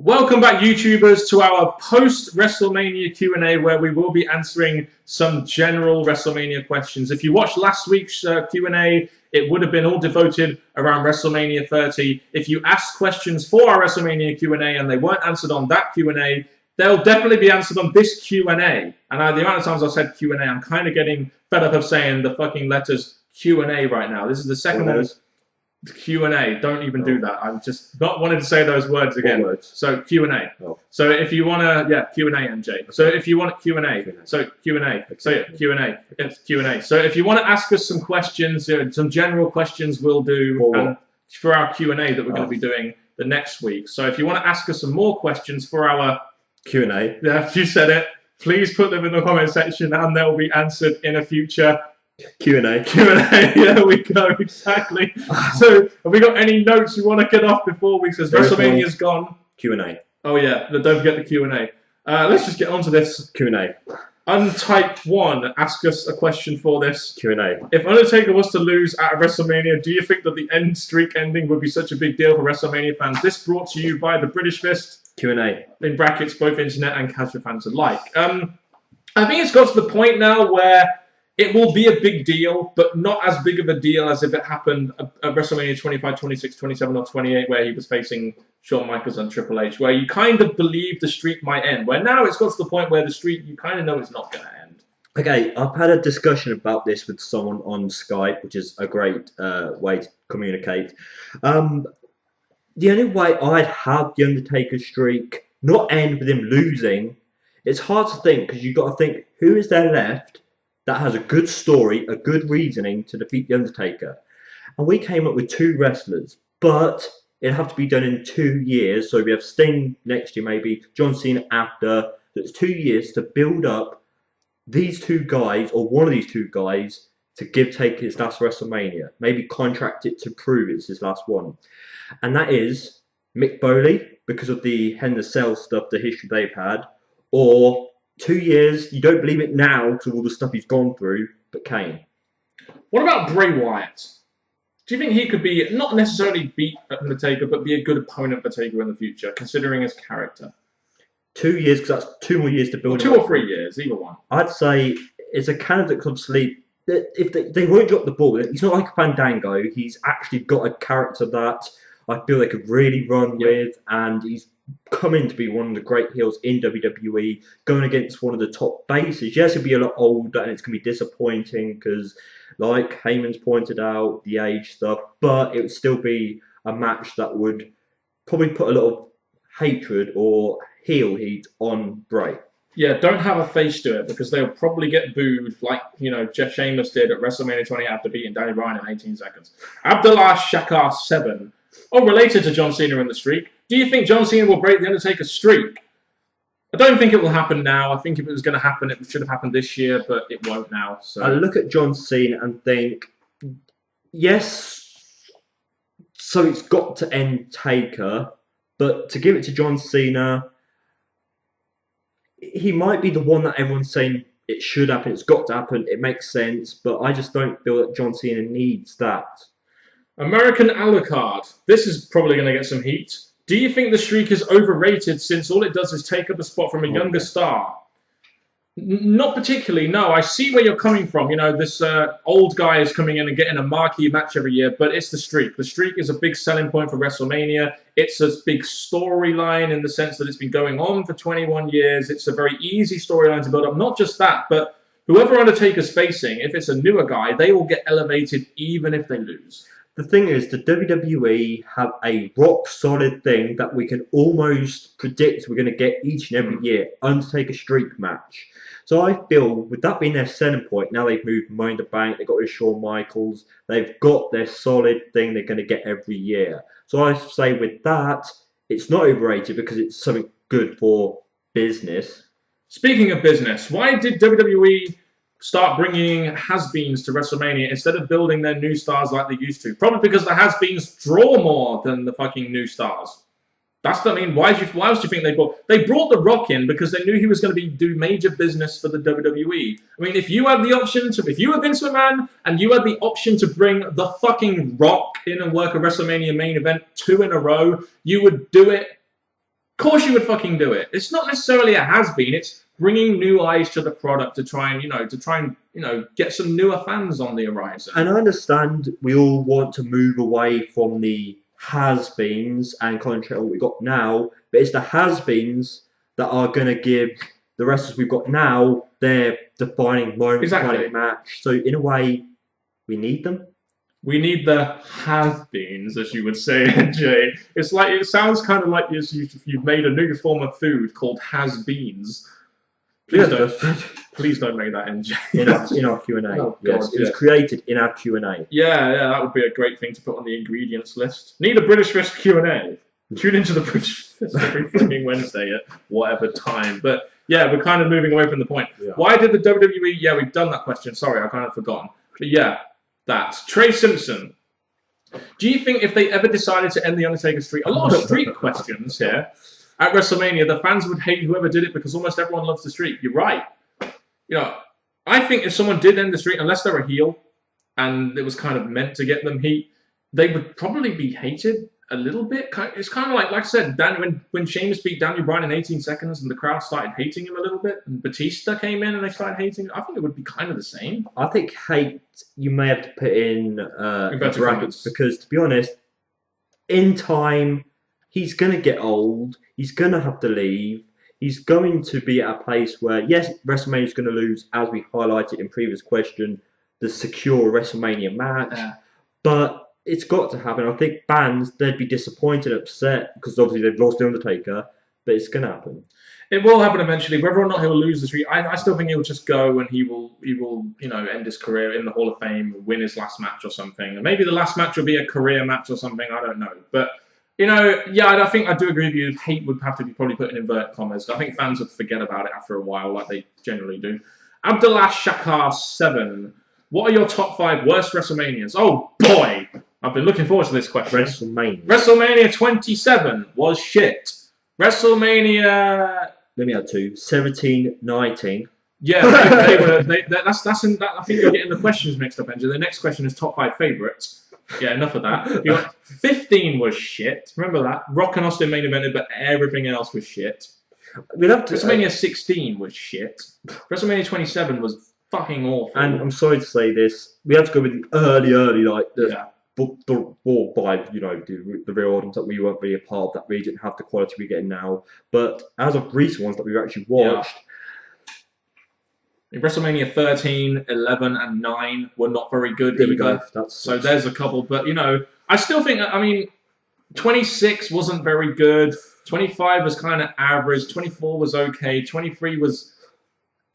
Welcome back, YouTubers, to our post-WrestleMania Q&A, where we will be answering some general WrestleMania questions. If you watched last week's Q&A, it would have been all devoted around WrestleMania 30. If you asked questions for our WrestleMania Q&A and they weren't answered on that Q&A, they'll definitely be answered on this Q&A. And the amount of times I've said Q&A, I'm kind of getting fed up of saying the fucking letters Q&A right now. This is the second one. Q&A. Don't even do that. I'm just not wanting to say those words again. So Q&A. Oh. So if you want to, yeah, Q&A, MJ. So if you want Q&A, so Q&A. So yeah, Q&A. It's Q&A. So if you want to ask us some questions, some general questions, we'll do for our Q&A that we're going to be doing the next week. So if you want to ask us some more questions for our Q&A, yeah, you said it. Please put them in the comment section, and they'll be answered in a future Q&A. There we go, exactly. So, have we got any notes you want to get off before we, because WrestleMania's gone? Q&A. Oh yeah, don't forget the Q&A. Let's just get on to this. Q&A. Untype 1, ask us a question for this. Q&A. If Undertaker was to lose at WrestleMania, do you think that the end streak ending would be such a big deal for WrestleMania fans? This brought to you by the British Fist. Q&A. In brackets, both internet and casual fans alike. I think it's got to the point now where it will be a big deal, but not as big of a deal as if it happened at WrestleMania 25, 26, 27, or 28, where he was facing Shawn Michaels and Triple H, where you kind of believe the streak might end. Where now it's got to the point where the streak, you kind of know it's not going to end. Okay, I've had a discussion about this with someone on Skype, which is a great way to communicate. The only way I'd have the Undertaker streak not end with him losing, it's hard to think, because you've got to think, who is there left that has a good story, a good reasoning to defeat The Undertaker? And we came up with 2 wrestlers, but it'd have to be done in 2 years. So we have Sting next year, maybe John Cena after. That's 2 years to build up these 2 guys, or one of these 2 guys, to give Taker his last WrestleMania. Maybe contract it to prove it's his last one. And that is Mick Foley, because of the Hell in a Cell stuff, the history they've had, or 2 years, you don't believe it now because of all the stuff he's gone through, but Kane. What about Bray Wyatt? Do you think he could be, not necessarily beat Undertaker, but be a good opponent for Taker in the future, considering his character? 2 years, because that's 2 more years to build. 2 or 3 years, either one. I'd say it's a candidate because obviously, if they won't drop the ball. He's not like a Fandango. He's actually got a character that I feel they could really run with, and he's coming to be one of the great heels in WWE, going against one of the top bases. Yes, he'll be a lot older, and it's going to be disappointing because, like Heyman's pointed out, the age stuff, but it would still be a match that would probably put a lot of hatred or heel heat on Bray. Yeah, don't have a face to it, because they'll probably get booed like, you know, Jeff Sheamus did at WrestleMania 20 after beating Danny Bryan in 18 seconds. Abdullah Shakar 7. Oh, related to John Cena in the streak, do you think John Cena will break The Undertaker's streak? I don't think it will happen now. I think if it was going to happen, it should have happened this year, but it won't now. So I look at John Cena and think, yes, so it's got to end Taker, but to give it to John Cena, he might be the one that everyone's saying it should happen, it's got to happen, it makes sense, but I just don't feel that John Cena needs that. American Alucard. This is probably going to get some heat. Do you think the streak is overrated since all it does is take up a spot from a younger star? Not particularly, no. I see where you're coming from. You know, this old guy is coming in and getting a marquee match every year, but it's the streak. The streak is a big selling point for WrestleMania. It's a big storyline in the sense that it's been going on for 21 years. It's a very easy storyline to build up. Not just that, but whoever Undertaker's facing, if it's a newer guy, they will get elevated even if they lose. The thing is, the WWE have a rock-solid thing that we can almost predict we're going to get each and every year, Undertaker streak match. So I feel, with that being their selling point, now they've moved Money in the Bank, they've got rid of Shawn Michaels, they've got their solid thing they're going to get every year. So I say with that, it's not overrated because it's something good for business. Speaking of business, why did WWE start bringing has-beens to WrestleMania instead of building their new stars like they used to? Probably because the has-beens draw more than the fucking new stars. That's what I mean. Why else do you think they brought? They brought The Rock in because they knew he was going to do major business for the WWE. I mean, if you had the option to, if you were Vince McMahon and you had the option to bring the fucking Rock in and work a WrestleMania main event 2 in a row, you would do it course you would fucking do it. It's not necessarily a has-been. It's bringing new eyes to the product to try and get some newer fans on the horizon. And I understand we all want to move away from the has-beens and concentrate on what we've got now, but it's the has-beens that are going to give the wrestlers we've got now their defining moment, defining match. So in a way, we need them. We need the has-beens, as you would say, NJ. It sounds kind of like you've made a new form of food called has-beens. Please don't make that, NJ. in our Q&A. Oh, yes, God, it was created in our Q&A. Yeah, that would be a great thing to put on the ingredients list. Need a British Fist Q&A. Tune into the British Fist every freaking Wednesday at whatever time. But yeah, we're kind of moving away from the point. Yeah. Why did the WWE... Yeah, we've done that question. Sorry, I kind of forgotten. But yeah, that's Trey Simpson. Do you think if they ever decided to end the Undertaker streak... A lot of streak questions here. At WrestleMania, the fans would hate whoever did it because almost everyone loves the streak. You're right. I think if someone did end the streak, unless they're a heel, and it was kind of meant to get them heat, they would probably be hated a little bit. It's kind of like I said, when Sheamus beat Daniel Bryan in 18 seconds and the crowd started hating him a little bit, and Batista came in and they started hating him, I think it would be kind of the same. I think hate, you may have to put in brackets, because to be honest, in time, he's going to get old, he's going to have to leave, he's going to be at a place where, yes, WrestleMania is going to lose, as we highlighted in previous question, the secure WrestleMania match, but it's got to happen. I think fans, they'd be disappointed, upset, because obviously they've lost the Undertaker, but it's going to happen. It will happen eventually. Whether or not he'll lose the streak, I still think he'll just go and he will end his career in the Hall of Fame, win his last match or something. And maybe the last match will be a career match or something. I don't know, but. I think I do agree with you. Hate would have to be probably put in inverted commas. I think fans would forget about it after a while, like they generally do. Abdullah Shakar 7. What are your top 5 worst WrestleManias? Oh boy, I've been looking forward to this question. WrestleMania 27 was shit. WrestleMania. Let me add 2. 17, 19. Yeah, I think you're getting the questions mixed up, Andrew. The next question is top 5 favourites. Yeah, enough of that. 15 was shit. Remember that? Rock and Austin main evented, but everything else was shit. WrestleMania 16 was shit. WrestleMania 27 was fucking awful. And I'm sorry to say this, we had to go with the early, like the by the real audience that we weren't really a part of, that we didn't have the quality we're getting now. But as of recent ones that we've actually watched. WrestleMania 13, 11, and 9 were not very good either. So there's a couple. But, I still think, 26 wasn't very good. 25 was kind of average. 24 was okay. 23 was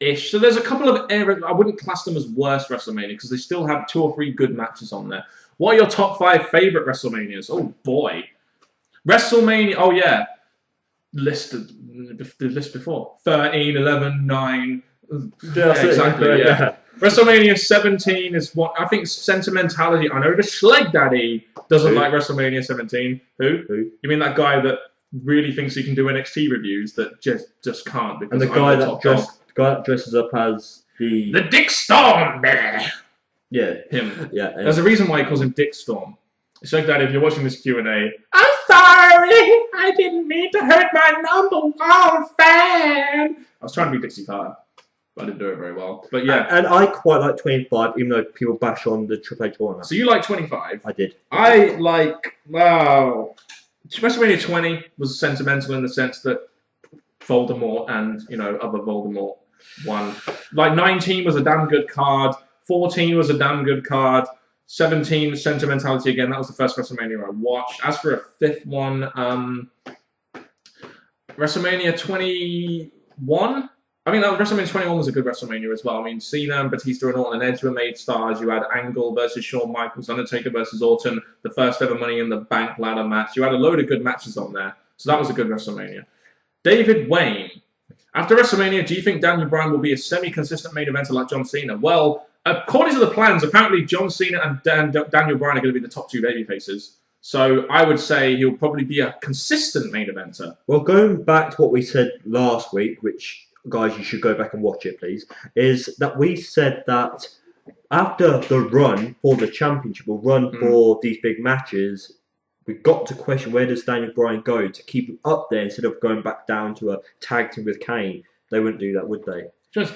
ish. So there's a couple of areas. I wouldn't class them as worst WrestleMania because they still have 2 or 3 good matches on there. What are your top 5 favorite WrestleManias? Oh, boy. WrestleMania, oh, yeah. The list before. 13, 11, 9... Yeah, exactly. Yeah. WrestleMania 17 is what I think. Sentimentality. I know the Schleg Daddy doesn't like WrestleMania 17. Who? You mean that guy that really thinks he can do NXT reviews that just can't? Because and the guy that dresses up as the Dick Storm there. Yeah, him. Yeah. There's a reason why he calls him Dick Storm. Schleg Daddy, if you're watching this Q&A, I'm sorry, I didn't mean to hurt my #1 fan. I was trying to be Dixie Carter. I didn't do it very well. But yeah. And I quite like 25, even though people bash on the Triple H one. So you like 25? I did. I like, WrestleMania 20 was sentimental in the sense that Voldemort and, other Voldemort won. Like 19 was a damn good card. 14 was a damn good card. 17, sentimentality again. That was the first WrestleMania I watched. As for a 5th one, WrestleMania 21... WrestleMania 21 was a good WrestleMania as well. Cena and Batista and Orton and Edge were made stars. You had Angle versus Shawn Michaels, Undertaker versus Orton, the first ever Money in the Bank ladder match. You had a load of good matches on there. So that was a good WrestleMania. David Wayne. After WrestleMania, do you think Daniel Bryan will be a semi-consistent main eventer like John Cena? Well, according to the plans, apparently John Cena and Daniel Bryan are going to be the top 2 babyfaces. So I would say he'll probably be a consistent main eventer. Well, going back to what we said last week, which... guys, you should go back and watch it, please, is that we said that after the run for the championship, or run for these big matches, we've got to question where does Daniel Bryan go to keep him up there instead of going back down to a tag team with Kane. They wouldn't do that, would they? There's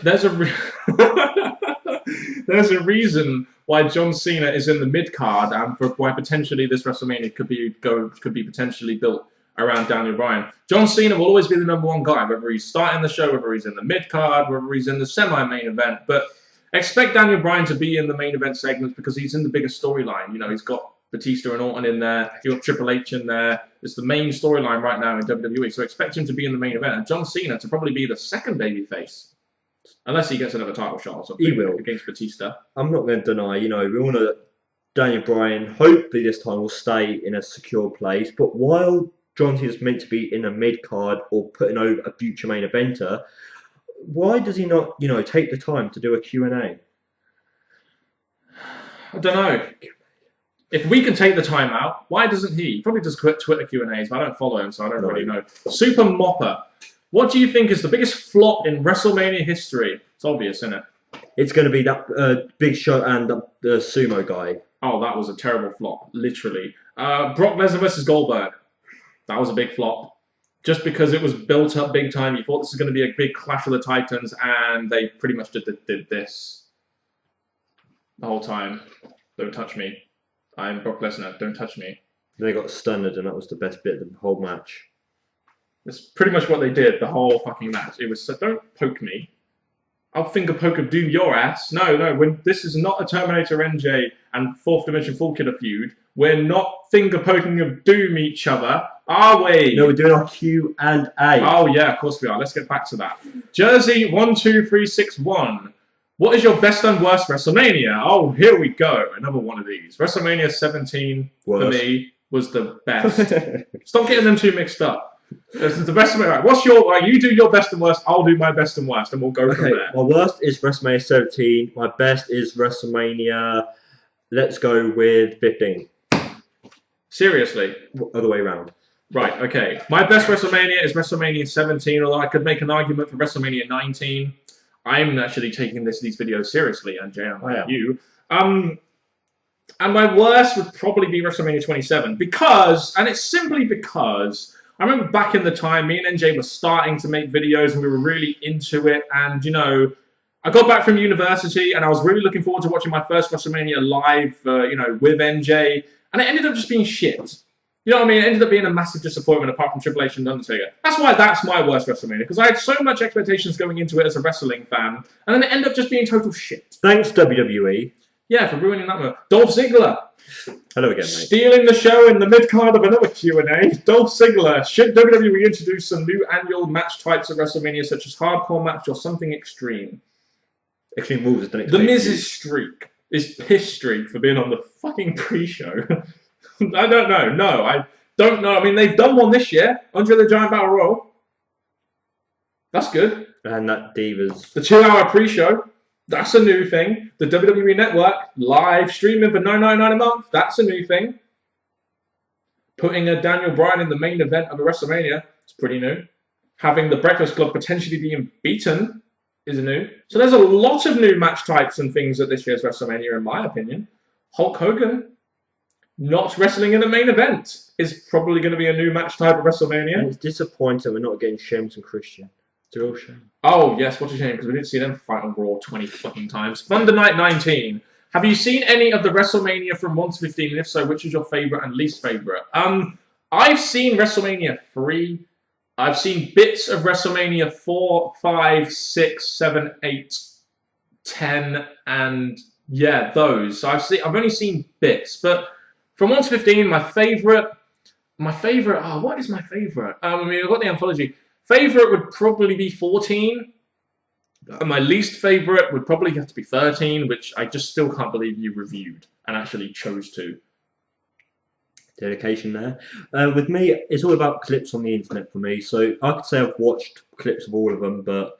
there's a reason why John Cena is in the mid card, and for why potentially this WrestleMania could be potentially built around Daniel Bryan. John Cena will always be the #1 guy, whether he's starting the show, whether he's in the mid card, whether he's in the semi-main event. But expect Daniel Bryan to be in the main event segments because he's in the biggest storyline. You know, he's got Batista and Orton in there. He's got Triple H in there. It's the main storyline right now in WWE. So expect him to be in the main event, and John Cena to probably be the second babyface. Unless he gets another title shot or something. He will. Against Batista. I'm not going to deny, we want to Daniel Bryan, hopefully this time will stay in a secure place. But while John Cena's meant to be in a mid-card or putting over a future main eventer, why does he not, take the time to do a Q&A? I don't know. If we can take the time out, why doesn't he? He probably does Twitter Q&As, but I don't follow him, so I don't really know. Super Mopper. What do you think is the biggest flop in WrestleMania history? It's obvious, isn't it? It's going to be that Big Show and the sumo guy. Oh, that was a terrible flop, literally. Brock Lesnar versus Goldberg. That was a big flop. Just because it was built up big time. You thought this was going to be a big clash of the Titans, and they pretty much did this the whole time. Don't touch me. I'm Brock Lesnar. Don't touch me. They got stunned, and that was the best bit of the whole match. That's pretty much what they did the whole fucking match. It was, don't poke me. I'll finger poke of doom your ass. No, when this is not a Terminator NJ and Fourth Dimension Full Killer feud. We're not finger poking of doom each other, are we? No, we're doing our Q&A. Oh yeah, of course we are. Let's get back to that. Jersey 12361. What is your best and worst WrestleMania? Oh, here we go. Another one of these. WrestleMania 17 for me was the best. Stop getting them two mixed up. This is the best. Right, what's your? You do your best and worst. I'll do my best and worst, and we'll go from there. My worst is WrestleMania 17. My best is WrestleMania. Let's go with 15. Seriously, other way around. Right. Okay. My best WrestleMania is WrestleMania 17. Although I could make an argument for WrestleMania 19. I'm actually taking these videos seriously, and Jay, unlike you. And my worst would probably be WrestleMania 27 and it's simply because. I remember back in the time, me and NJ were starting to make videos and we were really into it. And, I got back from university and I was really looking forward to watching my first WrestleMania live, with NJ. And it ended up just being shit. You know what I mean? It ended up being a massive disappointment apart from Triple H and Undertaker. That's why that's my worst WrestleMania. Because I had so much expectations going into it as a wrestling fan. And then it ended up just being total shit. Thanks, WWE. Yeah, for ruining that one. Dolph Ziggler. Hello again, mate. Stealing the show in the mid-card of another Q&A. Dolph Ziggler. Should WWE introduce some new annual match types at WrestleMania, such as hardcore match or something extreme? Extreme Rules has done it. The Miz's streak is piss streak for being on the fucking pre-show. I don't know. No, I don't know. I mean, they've done one this year. Andre the Giant Battle Royal. That's good. And that Divas. The 2-hour pre-show. That's a new thing. The WWE Network live streaming for $9.99 a month. That's a new thing. Putting a Daniel Bryan in the main event of a WrestleMania. It's pretty new. Having the Breakfast Club potentially being beaten is new. So there's a lot of new match types and things at this year's WrestleMania, in my opinion. Hulk Hogan not wrestling in the main event is probably going to be a new match type at WrestleMania. And it's disappointing we're not getting Sheamus and Christian. It's a real shame. Oh, yes, what a shame, because we didn't see them fight on Raw 20 fucking times. Thunder Night 19. Have you seen any of the WrestleMania from 1 to 15? And if so, which is your favourite and least favourite? I've seen WrestleMania 3. I've seen bits of WrestleMania 4, 5, 6, 7, 8, 10, and yeah, those. So I've only seen bits, but from 1 to 15, my favourite, what is my favourite? I mean, I've got the anthology. Favourite would probably be 14. And my least favourite would probably have to be 13, which I just still can't believe you reviewed and actually chose to. Dedication there. With me, it's all about clips on the internet for me. So I could say I've watched clips of all of them, but,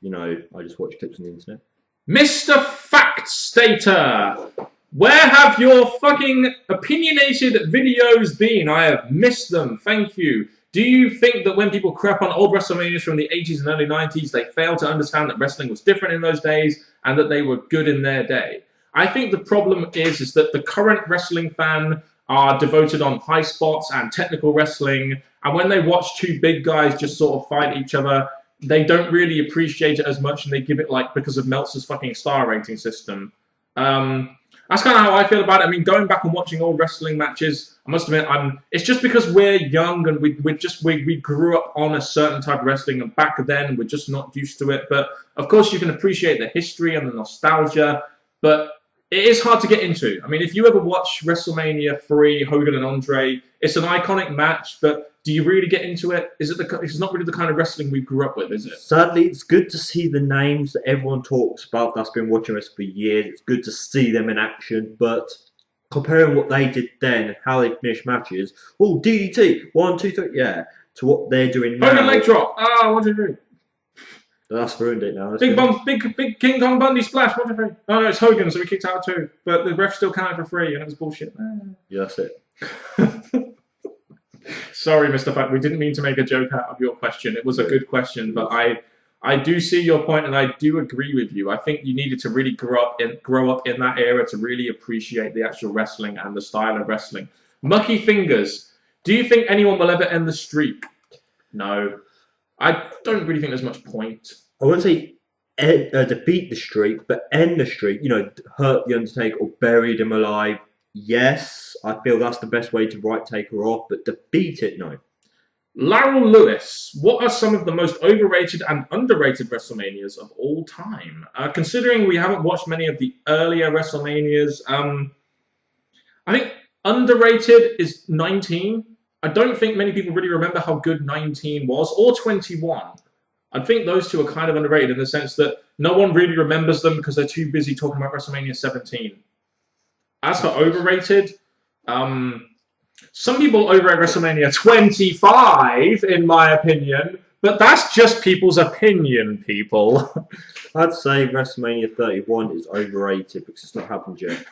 I just watch clips on the internet. Mr. Fact Stater! Where have your fucking opinionated videos been? I have missed them. Thank you. Do you think that when people crap on old WrestleManias from the 80s and early 90s, they fail to understand that wrestling was different in those days and that they were good in their day? I think the problem is that the current wrestling fan are devoted on high spots and technical wrestling. And when they watch two big guys just sort of fight each other, they don't really appreciate it as much, and they give it like because of Meltzer's fucking star rating system. That's kind of how I feel about it. I mean, going back and watching old wrestling matches, I must admit, it's just because we're young and we grew up on a certain type of wrestling, and back then we're just not used to it. But of course, you can appreciate the history and the nostalgia, but it is hard to get into. I mean, if you ever watch WrestleMania 3, Hogan and Andre, it's an iconic match, but do you really get into it? It's not really the kind of wrestling we grew up with, is it? Sadly, it's good to see the names that everyone talks about that's been watching us for years. It's good to see them in action, but comparing what they did then, how they finished matches, oh, DDT, 1, 2, 3, yeah, to what they're doing now. Hogan leg drop, 1, 2, 3. That's ruined it now. Big King Kong Bundy splash, 1, 2, 3. Oh no, it's Hogan, so we kicked out 2. But the ref still counted for 3, and it was bullshit. Yeah, that's it. Sorry, Mr. Fact, we didn't mean to make a joke out of your question. It was a good question, but I do see your point, and I do agree with you. I think you needed to really grow up in that era to really appreciate the actual wrestling and the style of wrestling. Mucky Fingers, do you think anyone will ever end the streak? No. I don't really think there's much point. I wouldn't say defeat the streak, but end the streak. You know, hurt the Undertaker or buried him alive. Yes, I feel that's the best way to write Taker off, but defeat it, no. Laryl Lewis, what are some of the most overrated and underrated WrestleManias of all time? Considering we haven't watched many of the earlier WrestleManias, I think underrated is 19. I don't think many people really remember how good 19 was, or 21. I think those two are kind of underrated in the sense that no one really remembers them because they're too busy talking about WrestleMania 17. As for overrated, some people overrate WrestleMania 25, in my opinion, but that's just people's opinion, people. I'd say WrestleMania 31 is overrated because it's not happened yet.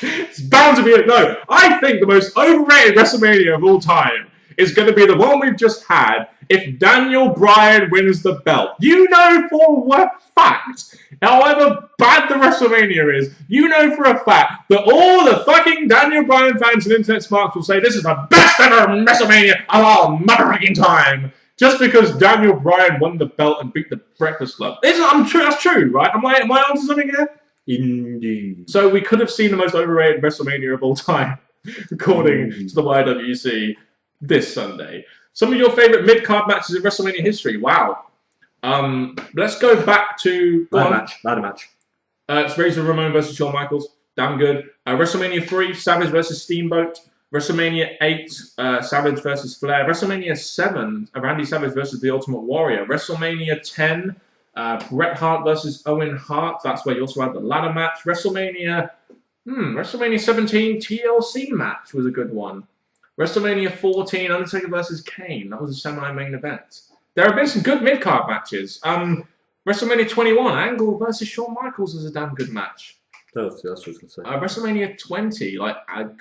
It's bound to be no. I think the most overrated WrestleMania of all time is going to be the one we've just had if Daniel Bryan wins the belt. You know for a fact, however bad the WrestleMania is, you know for a fact that all the fucking Daniel Bryan fans and internet smarts will say this is the best ever WrestleMania of all motherfucking time. Just because Daniel Bryan won the belt and beat the Breakfast Club. That's true, right? Am I onto something here? Indeed. So we could have seen the most overrated WrestleMania of all time, according to the YWC, this Sunday. Some of your favourite mid-card matches in WrestleMania history. Wow. Let's go back to... Ladder match. It's Razor Ramon versus Shawn Michaels. Damn good. WrestleMania 3, Savage versus Steamboat. WrestleMania 8, Savage versus Flair. WrestleMania 7, Randy Savage versus The Ultimate Warrior. WrestleMania 10... Bret Hart versus Owen Hart. That's where you also had the ladder match. WrestleMania 17 TLC match was a good one. WrestleMania 14 Undertaker versus Kane. That was a semi-main event. There have been some good mid-card matches. WrestleMania 21 Angle versus Shawn Michaels was a damn good match. That's what I was going to say. WrestleMania 20, like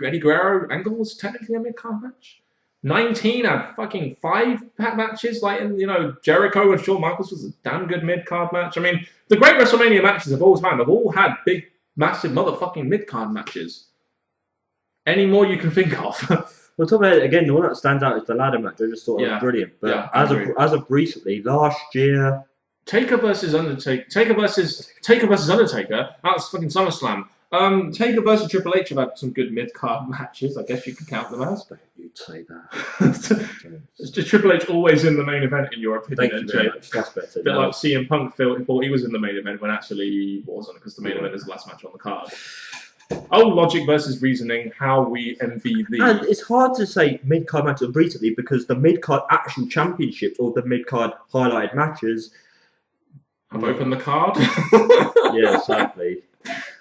Eddie Guerrero Angle was technically a mid-card match. 19 had fucking 5 matches, like, Jericho and Shawn Michaels was a damn good mid-card match. I mean, the great WrestleMania matches of all time have all had big, massive motherfucking mid-card matches. Any more you can think of? Well, talking about it again, the one that stands out is the ladder match. I just thought it was brilliant. But as of recently, last year... Taker versus Undertaker. Taker versus Undertaker. That was fucking SummerSlam. Taker versus Triple H have had some good mid-card matches. I guess you could count them as. You'd say that. It's just Triple H always in the main event, in your opinion. Thank you very much. That's better. A bit like CM Punk thought he was in the main event when actually he wasn't, because the main event is the last match on the card. Oh, logic versus reasoning. How we envy thee. And it's hard to say mid-card matches recently because the mid-card actual championships or the mid-card highlighted matches have opened the card. Yeah, sadly.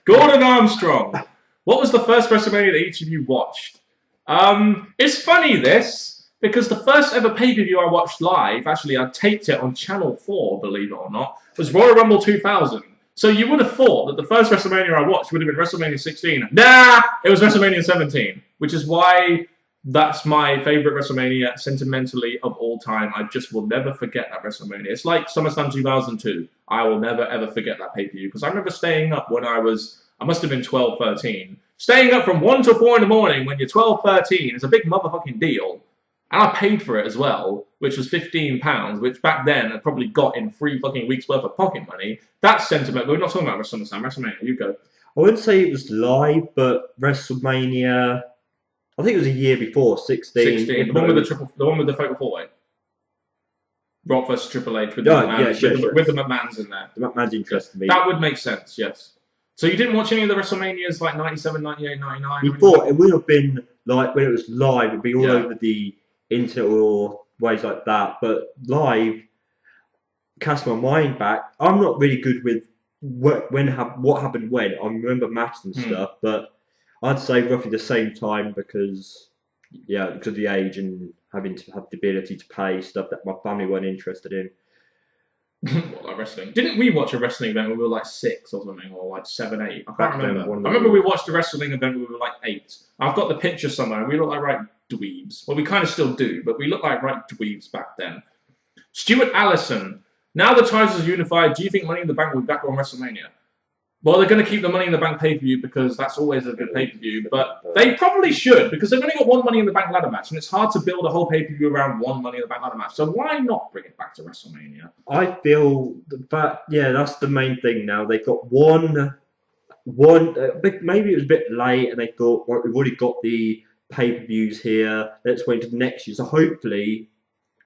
Gordon Armstrong. What was the first WrestleMania that each of you watched? It's funny this, because the first ever pay-per-view I watched live, actually I taped it on Channel 4, believe it or not, was Royal Rumble 2000. So you would have thought that the first WrestleMania I watched would have been WrestleMania 16. Nah! It was WrestleMania 17, which is why that's my favourite WrestleMania sentimentally of all time. I just will never forget that WrestleMania. It's like SummerSlam 2002. I will never ever forget that pay-per-view, because I remember staying up when I must have been 12, 13, Staying up from 1 to 4 in the morning when you're 12, 13 is a big motherfucking deal. And I paid for it as well, which was £15, which back then I probably got in 3 fucking weeks worth of pocket money. That's sentiment, but we're not talking about WrestleMania. WrestleMania, you go. I wouldn't say it was live, but WrestleMania, I think it was a year before, 16. The one with the fatal 4-way. Rock versus Triple H with the McMahons, with the McMahons in there. The McMahons interested me. That would make sense, yes. So you didn't watch any of the WrestleManias like 97, 98, 99? We thought it would have been like when it was live, it'd be all over the internet or ways like that. But live, cast my mind back. I'm not really good with what happened when. I remember matches and stuff, but I'd say roughly the same time because of the age and having to have the ability to pay stuff that my family weren't interested in. What, like wrestling? Didn't we watch a wrestling event when we were like 6 or something, or like 7, 8? I can't remember. I remember we watched a wrestling event when we were like 8. I've got the picture somewhere, and we look like right dweebs. Well, we kind of still do, but we look like right dweebs back then. Stuart Allison. Now the titles are unified, do you think Money in the Bank will be back on WrestleMania? Well, they're going to keep the Money in the Bank pay-per-view because that's always a good pay-per-view, but they probably should because they've only got one Money in the Bank ladder match, and it's hard to build a whole pay-per-view around one Money in the Bank ladder match. So why not bring it back to WrestleMania? I feel that that's the main thing now. They've got one. Maybe it was a bit late, and they thought, well, we've already got the pay-per-views here. Let's wait until next year. So hopefully,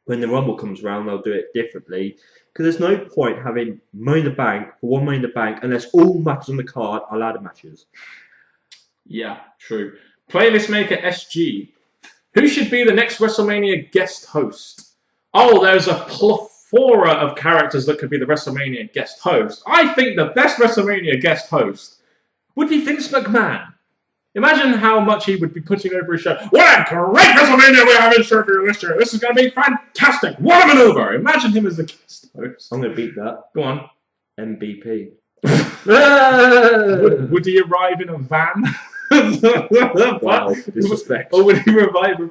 when the Rumble comes around, they'll do it differently. Because there's no point having Money in the Bank for one Money in the Bank unless all matches on the card are ladder matches. Yeah, true. Playlist Maker SG. Who should be the next WrestleMania guest host? Oh, there's a plethora of characters that could be the WrestleMania guest host. I think the best WrestleMania guest host would be Vince McMahon. Imagine how much he would be putting over his show. What a great WrestleMania we have in store for you this year. This is going to be fantastic. What a maneuver. Imagine him as the guest host. I'm going to beat that. Go on. MVP. Would he arrive in a van? Wow, disrespect. Or would he arrive in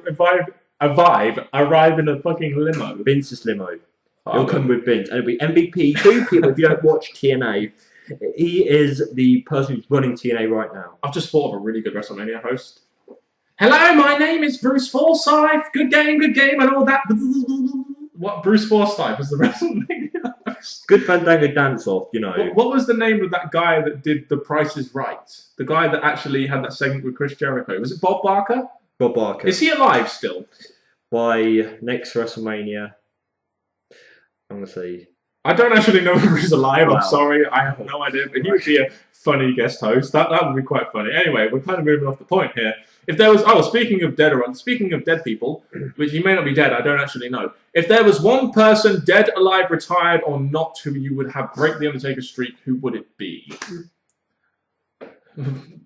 a fucking limo? Vince's limo. He'll come with Vince. And it'll be MVP. 2 people if you don't watch TNA. He is the person who's running TNA right now. I've just thought of a really good WrestleMania host. Hello, my name is Bruce Forsyth. Good game, and all that. What, Bruce Forsyth was the WrestleMania host? Good Fandango dance-off, you know. What was the name of that guy that did The Price is Right? The guy that actually had that segment with Chris Jericho. Was it Bob Barker? Bob Barker. Is he alive still? By next WrestleMania, I'm going to say... I don't actually know if he's alive. I'm sorry. I have no idea. But he would be a funny guest host. That would be quite funny. Anyway, we're kind of moving off the point here. If there was... Oh, speaking of dead people, which he may not be dead, I don't actually know. If there was one person, dead, alive, retired, or not, who you would have break the Undertaker streak, who would it be?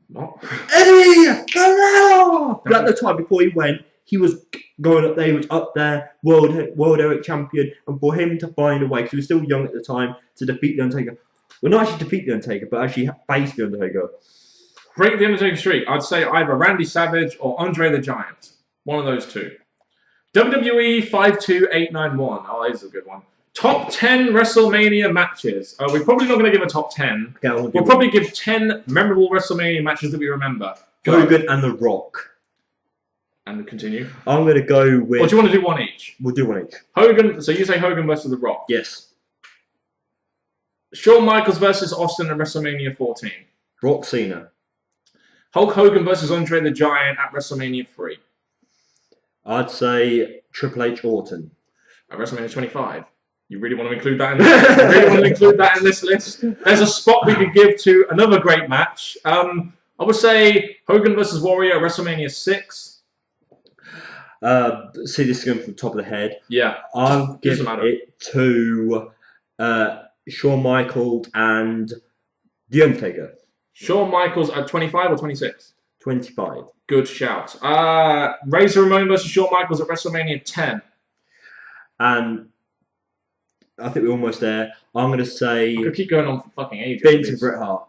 What? Eddie Guerrero! But at the time, before he went, he was going up there, he was up there, world heavyweight champion, and for him to find a way, because he was still young at the time, to defeat The Undertaker. Well, not actually defeat The Undertaker, but actually face The Undertaker. Break the Undertaker streak. I'd say either Randy Savage or Andre the Giant. One of those two. WWE 52891. Oh, this is a good one. Top 10 WrestleMania matches. We're probably not going to give a top 10. We'll probably give 10 memorable WrestleMania matches that we remember. Hogan and The Rock. And continue. I'm going to go with... Or do you want to do one each? We'll do one each. Hogan. So you say Hogan versus The Rock? Yes. Shawn Michaels versus Austin at WrestleMania 14. Rock Cena. Hulk Hogan versus Andre the Giant at WrestleMania 3. I'd say Triple H Orton. At WrestleMania 25. You really want to include that in this list? There's a spot we could give to another great match. I would say Hogan versus Warrior at WrestleMania 6. See, this is going from the top of the head. Yeah. I'll give it to Shawn Michaels and The Undertaker. Shawn Michaels at 25 or 26? 25. Good shout. Razor Ramon versus Shawn Michaels at WrestleMania 10. And I think we're almost there. I'm going to say... I could keep going on for fucking ages. Vince and Bret Hart.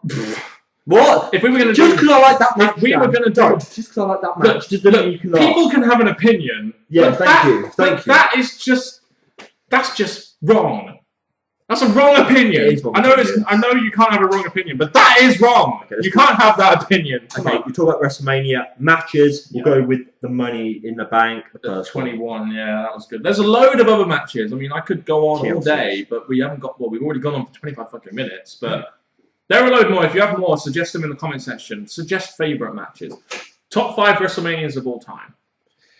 What? If we were going to just because I like that match. We were going to do. Just because I like that match. People can have an opinion. Yeah, thank you. That is just. That's just wrong. That's a wrong opinion. Wrong I know opinion. I know you can't have a wrong opinion, but that is wrong. Okay, you can't have that opinion. Okay, you talk about WrestleMania matches. We'll go with the Money in the Bank. The first 21, yeah, that was good. There's a load of other matches. I mean, I could go on all day, but we haven't got. Well, we've already gone on for 25 fucking minutes, but there are a load more. If you have more, suggest them in the comment section. Suggest favorite matches. Top 5 WrestleManias of all time.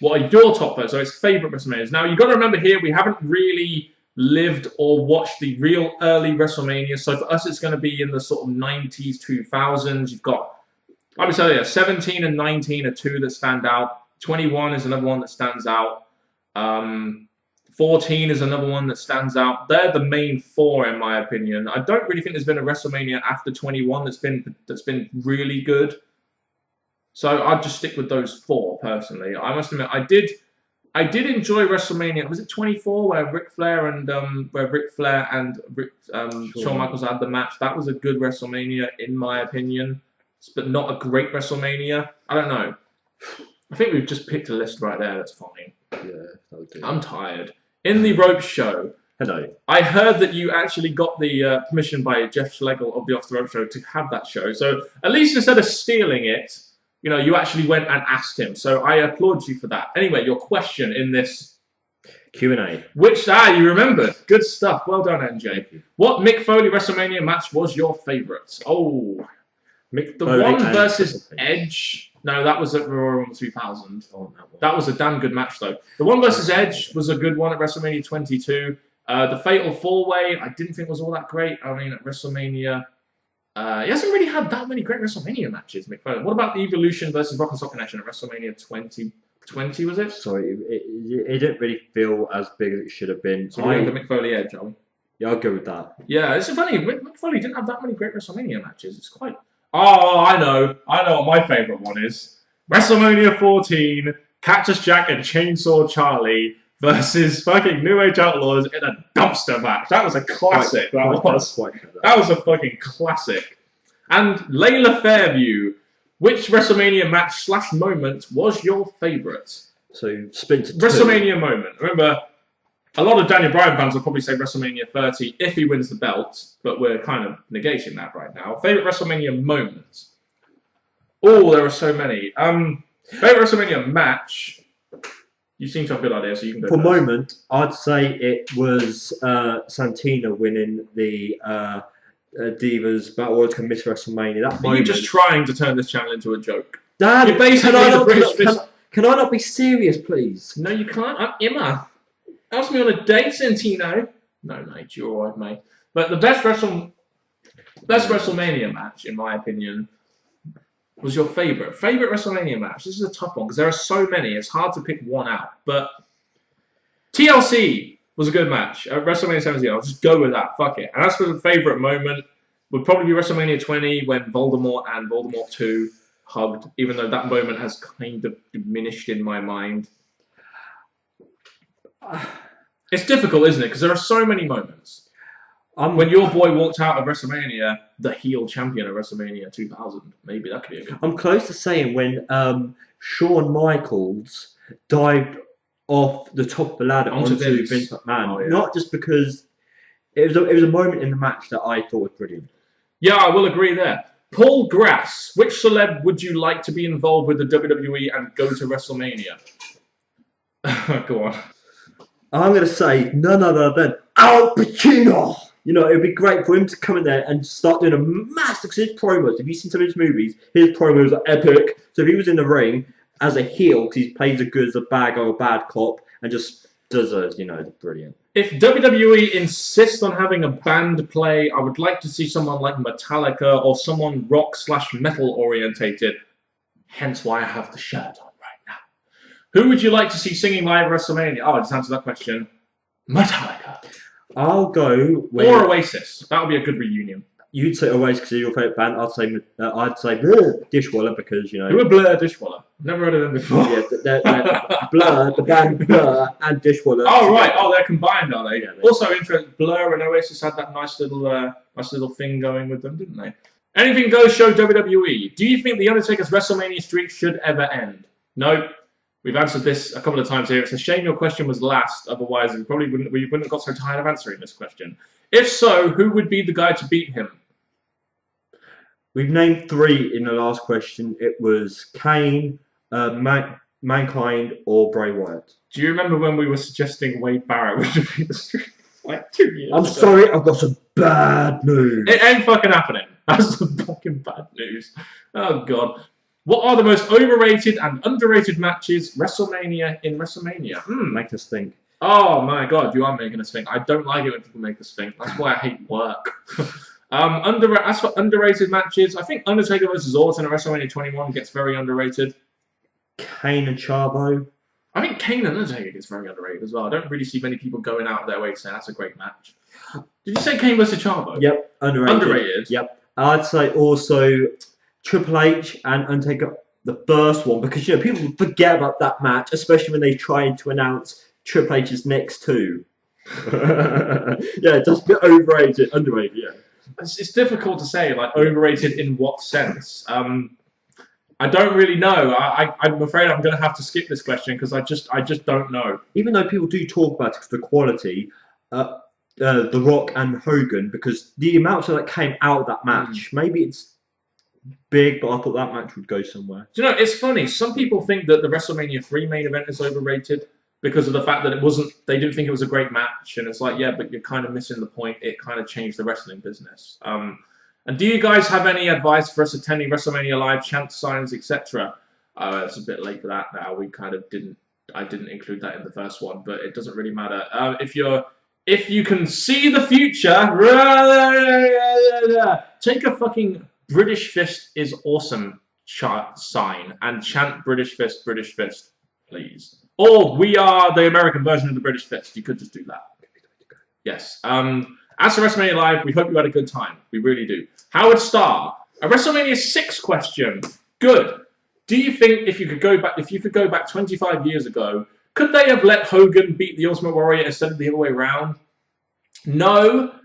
What are your top 5? So it's favorite WrestleManias. Now you got to remember here, we haven't really lived or watched the real early WrestleMania. So for us, it's going to be in the sort of 90s, 2000s. You've got, I would say, 17 and 19 are 2 that stand out. 21 is another one that stands out. 14 is another one that stands out. They're the main 4, in my opinion. I don't really think there's been a WrestleMania after 21 that's been really good. So I'd just stick with those 4 personally. I must admit, I did enjoy WrestleMania. Was it 24 where Ric Flair and Shawn Michaels had the match? That was a good WrestleMania in my opinion, but not a great WrestleMania. I don't know. I think we've just picked a list right there. That's fine. Yeah, that'll do. I'm tired. In the Rope Show. Hello. I heard that you actually got the permission by Jeff Schlegel of the Off the Rope Show to have that show. So at least instead of stealing it, you know, you actually went and asked him. So I applaud you for that. Anyway, your question in this Q&A. You remembered. Good stuff. Well done, NJ. What Mick Foley WrestleMania match was your favourite? Oh, Mick the Foley one versus Edge. No, that was at Royal Rumble 2000. Oh, that was a damn good match, though. The one versus Edge was a good one at WrestleMania 22. The Fatal 4-Way, I didn't think was all that great. I mean, at WrestleMania, he hasn't really had that many great WrestleMania matches, Mick Foley. What about the Evolution versus Rock and Sock Connection at WrestleMania 20, was it? Sorry, it didn't really feel as big as it should have been. So we're going with the Mick Foley Edge, are we? Yeah, I'll go with that. Yeah, it's funny. Mick Foley didn't have that many great WrestleMania matches. It's quite... Oh, I know what my favourite one is. WrestleMania 14, Cactus Jack and Chainsaw Charlie versus fucking New Age Outlaws in a dumpster match. That was a classic. That was a fucking classic. And Layla Fairview, which WrestleMania match / moment was your favourite? So, spin to WrestleMania moment. Remember, a lot of Daniel Bryan fans will probably say WrestleMania 30 if he wins the belt, but we're kind of negating that right now. Favourite WrestleMania moment? Oh, there are so many. Favourite WrestleMania match? You seem to have a good idea, so you can go For first. moment, I'd say it was Santina winning the Divas Battle Royal to miss WrestleMania. That Are you just trying to turn this channel into a joke? Dad, You're basically can I not be serious, please? No, you can't. I'm Emma. Ask me on a date, Santino. No, mate, you're alright, mate. But the best WrestleMania match, in my opinion, was your favourite. Favourite WrestleMania match? This is a tough one, because there are so many, it's hard to pick one out. But TLC was a good match. At WrestleMania 17, I'll just go with that. Fuck it. And as for the favourite moment, would probably be WrestleMania 20, when Voldemort and Voldemort 2 hugged, even though that moment has kind of diminished in my mind. It's difficult, isn't it? Because there are so many moments. When your boy walked out of WrestleMania, the heel champion of WrestleMania 2000, maybe that could be a good one. I'm close to saying when Shawn Michaels dived off the top of the ladder onto Vince McMahon. Oh, yeah. Not just because it was a moment in the match that I thought was brilliant. Yeah, I will agree there. Paul Grass, which celeb would you like to be involved with the WWE and go to WrestleMania? Go on. I'm going to say none other than Al Pacino. You know, it would be great for him to come in there and start doing a massive, because his promos, if you've seen some of his movies, his promos are epic. So if he was in the ring as a heel, because he plays a good as a bad guy or a bad cop, and just does a, you know, brilliant. If WWE insists on having a band play, I would like to see someone like Metallica or someone rock/metal orientated. Hence why I have the shirt on right now. Who would you like to see singing live at WrestleMania? Oh, I just answered that question. Metallica. I'll go with... Or Oasis. That would be a good reunion. You'd say Oasis because you're your favourite band. I'd say Dishwaller because, you know... Who are Blur Dishwaller? Never heard of them before. Yeah, they're Blur, the band Blur and Dishwaller. Oh, right. Oh, they're combined, are they? Yeah, also, interesting, Blur and Oasis had that nice little thing going with them, didn't they? Anything Goes show WWE. Do you think The Undertaker's WrestleMania streak should ever end? No. We've answered this a couple of times here. It's a shame your question was last. Otherwise, we wouldn't have got so tired of answering this question. If so, who would be the guy to beat him? We've named 3 in the last question. It was Kane, Mankind, or Bray Wyatt. Do you remember when we were suggesting Wade Barrett would defeat the Street like 2 years I'm ago? sorry, I've got some bad news. It ain't fucking happening. That's some fucking bad news. Oh, God. What are the most overrated and underrated matches in WrestleMania? Make us think. Oh, my God, you are making us think. I don't like it when people make us think. That's why I hate work. As for underrated matches, I think Undertaker vs. Orton at WrestleMania 21 gets very underrated. Kane and Chavo. I think Kane and Undertaker gets very underrated as well. I don't really see many people going out of their way to say that's a great match. Did you say Kane vs. Chavo? Yep, underrated. Underrated? Yep. I'd say also Triple H and Undertaker, the first one, because people forget about that match, especially when they try to announce Triple H's next 2. Yeah, just a bit overrated, underrated. Yeah. It's difficult to say, like, overrated in what sense? I don't really know. I'm afraid I'm going to have to skip this question because I just don't know. Even though people do talk about it for the quality, The Rock and Hogan, because the amounts that came out of that match, maybe it's big, but I thought that match would go somewhere. Do you know, it's funny. Some people think that the WrestleMania 3 main event is overrated because of the fact that they didn't think it was a great match. And it's like, yeah, but you're kind of missing the point. It kind of changed the wrestling business. And do you guys have any advice for us attending WrestleMania Live, chant signs, etc.? It's a bit late for that now. I didn't include that in the first one, but it doesn't really matter. If you can see the future, take a fucking British fist is awesome sign and chant British fist, please. Or we are the American version of the British fist. You could just do that. Yes. As for WrestleMania Live, we hope you had a good time. We really do. Howard Starr, a WrestleMania 6 question. Good. Do you think if you could go back 25 years ago, could they have let Hogan beat the Ultimate Warrior instead of the other way around? No,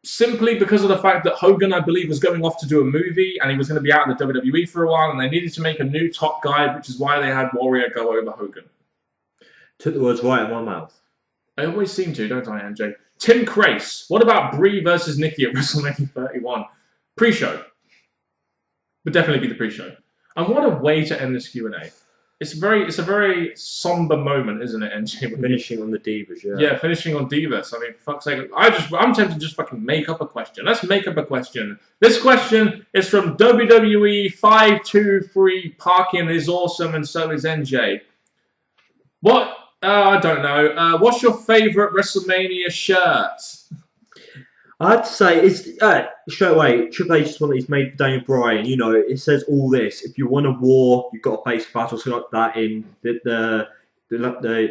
simply because of the fact that Hogan, I believe, was going off to do a movie and he was going to be out in the WWE for a while and they needed to make a new top guy, which is why they had Warrior go over Hogan. Took the words right out of my mouth. I always seem to, don't I, MJ? Tim Crace, what about Brie versus Nikki at WrestleMania 31? Pre-show. Would definitely be the pre-show. And what a way to end this Q&A. It's a very somber moment, isn't it, MJ? Finishing on the Divas, yeah. Yeah, finishing on Divas. I mean, for fuck's sake. I'm tempted to just fucking make up a question. Let's make up a question. This question is from WWE 523 Parkin is awesome and so is NJ. What? I don't know. What's your favourite WrestleMania shirt? I'd say it's straight away. Triple H is one that he's made for Daniel Bryan. You know, it says all this. If you want a war, you've got to face battles like that. In the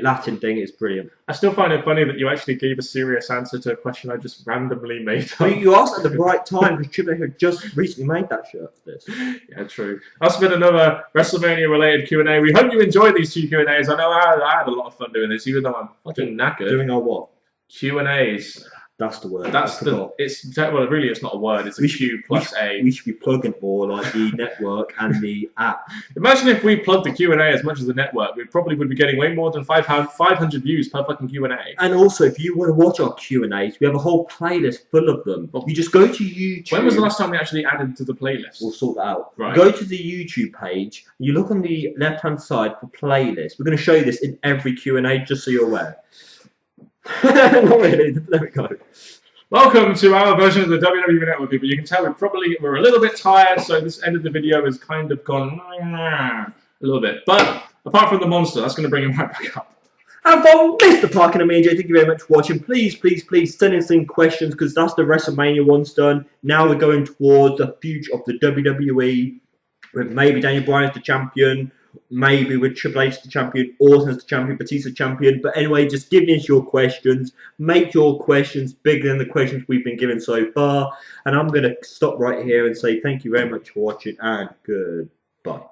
Latin thing is brilliant. I still find it funny that you actually gave a serious answer to a question I just randomly made up. You asked at the right time because Triple H had just recently made that shirt for this. Yeah, true. That's been another WrestleMania-related Q&A. We hope you enjoyed these 2 Q&As. I know I had a lot of fun doing this, even though I'm fucking knackered. Doing our what? Q&As. That's the word. Well, really, it's not a word. It's a Q plus A. We should be plugging more like the network and the app. Imagine if we plugged the Q&A as much as the network. We probably would be getting way more than 500 views per fucking Q&A. And also, if you want to watch our Q&As, we have a whole playlist full of them. You just go to YouTube. When was the last time we actually added to the playlist? We'll sort that out. Right. Go to the YouTube page. You look on the left-hand side for playlist. We're going to show you this in every Q&A, just so you're aware. Not really. There we go. Welcome to our version of the WWE Network, people. You can tell we're a little bit tired, so this end of the video has kind of gone a little bit. But apart from the monster, that's going to bring him right back up. And for Mr. Parkin and me, AJ, thank you very much for watching. Please send in some questions because that's the WrestleMania one's done. Now we're going towards the future of the WWE with maybe Daniel Bryan as the champion, maybe with Triple H the champion, Orton as the champion, Batista champion. But anyway, just give us your questions. Make your questions bigger than the questions we've been given so far. And I'm going to stop right here and say thank you very much for watching and goodbye.